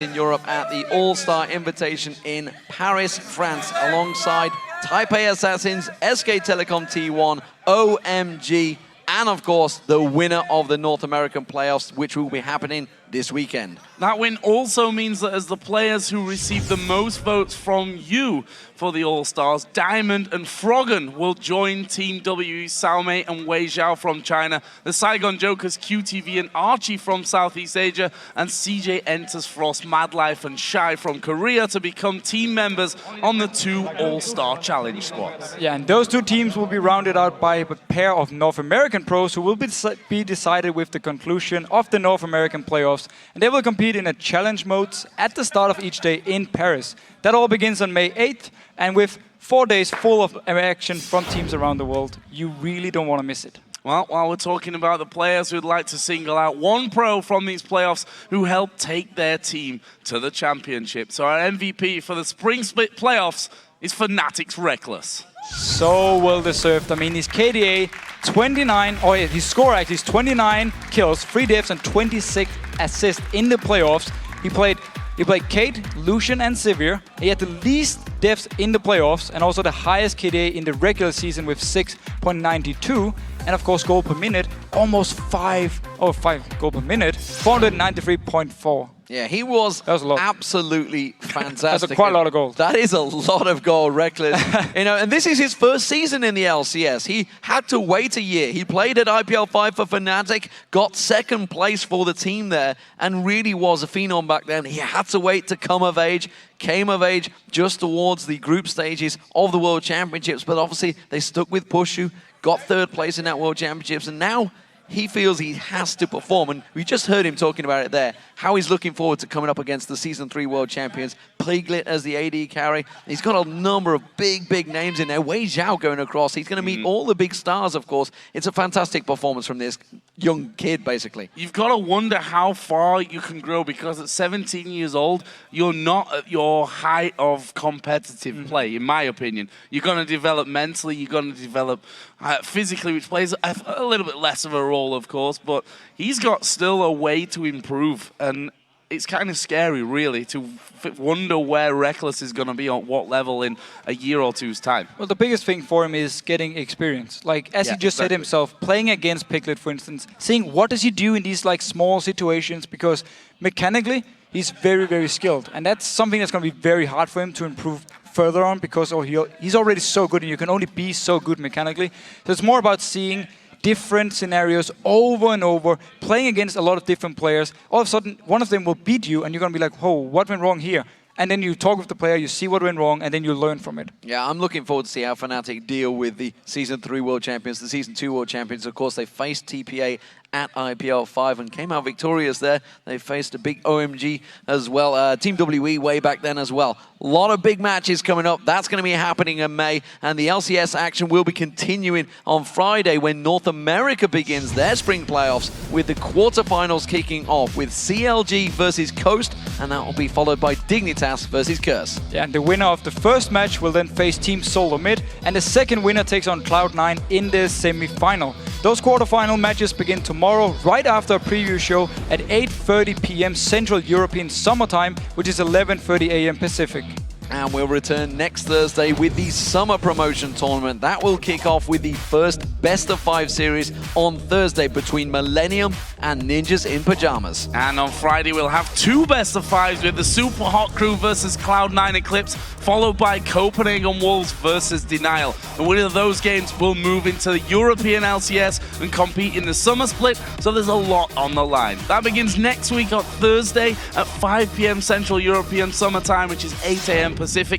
in Europe at the All-Star Invitation in Paris, France, alongside Taipei Assassins, SK Telecom T1, OMG, and of course the winner of the North American playoffs, which will be happening this weekend. That win also means that as the players who receive the most votes from you for the All-Stars, Diamond and Froggen will join Team W, Xiaomei and Wei Zhao from China, the Saigon Jokers, QTV and Archie from Southeast Asia, and CJ enters Frost, Madlife and Shy from Korea to become team members on the two All-Star Challenge squads. Yeah, and those two teams will be rounded out by a pair of North American pros who will be decided with the conclusion of the North American playoffs. And they will compete in a challenge modes at the start of each day in Paris. That all begins on May 8th, and with 4 days full of action from teams around the world, you really don't want to miss it. Well, while we're talking about the players, we'd like to single out one pro from these playoffs who helped take their team to the championship. So our MVP for the Spring Split playoffs is Fnatic's Reckless. So well deserved. I mean, his KDA 29, his score actually is 29 kills, 3 deaths and 26 assists in the playoffs. He played Kate, Lucian and Sivir. He had the least deaths in the playoffs and also the highest KDA in the regular season with 6.92. And of course, goal per minute, almost 5 goal per minute, 493.4. Yeah, he was absolutely fantastic. That's quite a lot of goals. That is a lot of goal, Reckless. And this is his first season in the LCS. He had to wait a year. He played at IPL 5 for Fnatic, got second place for the team there, and really was a phenom back then. He had to wait to come of age, came of age just towards the group stages of the World Championships, but obviously they stuck with Pushu, got third place in that World Championships, and now he feels he has to perform, and we just heard him talking about it there, how he's looking forward to coming up against the Season 3 World Champions. Piglet as the AD carry. He's got a number of big names in there. Wei Zhao going across. He's going to meet all the big stars, of course. It's a fantastic performance from this young kid, basically. You've got to wonder how far you can grow, because at 17 years old, you're not at your height of competitive play, in my opinion. You're going to develop mentally, you're going to develop physically, which plays a little bit less of a role, of course, but he's got still a way to improve, and it's kind of scary, really, to wonder where Reckless is going to be on what level in a year or two's time. Well, the biggest thing for him is getting experience. Like, as he just said himself, playing against Piglet, for instance, seeing what does he do in these small situations, because mechanically, he's very skilled. And that's something that's going to be very hard for him to improve further on, because he's already so good, and you can only be so good mechanically. So it's more about seeing different scenarios over and over, playing against a lot of different players. All of a sudden, one of them will beat you, and you're going to be like, oh, what went wrong here? And then you talk with the player, you see what went wrong, and then you learn from it. Yeah, I'm looking forward to see how Fnatic deal with the Season 3 World Champions, the Season 2 World Champions. Of course, they faced TPA at IPL 5 and came out victorious there. They faced a big OMG as well, Team WE way back then as well. A lot of big matches coming up. That's going to be happening in May, and the LCS action will be continuing on Friday when North America begins their spring playoffs with the quarterfinals kicking off with CLG versus Coast, and that will be followed by Dignitas versus Curse. Yeah, and the winner of the first match will then face Team Solar Mid, and the second winner takes on Cloud9 in the semi-final. Those quarterfinal matches begin tomorrow, right after a preview show at 8:30 p.m. Central European Summertime, which is 11:30 a.m. Pacific. And we'll return next Thursday with the Summer Promotion Tournament. That will kick off with the first Best-of-5 series on Thursday between Millennium and Ninjas in Pajamas. And on Friday, we'll have 2 Best-of-5s with the Super Hot Crew versus Cloud9 Eclipse, followed by Copenhagen Wolves versus Denial. The winner of those games will move into the European LCS and compete in the Summer Split, so there's a lot on the line. That begins next week on Thursday at 5 p.m. Central European Summer Time, which is 8 a.m. Pacific.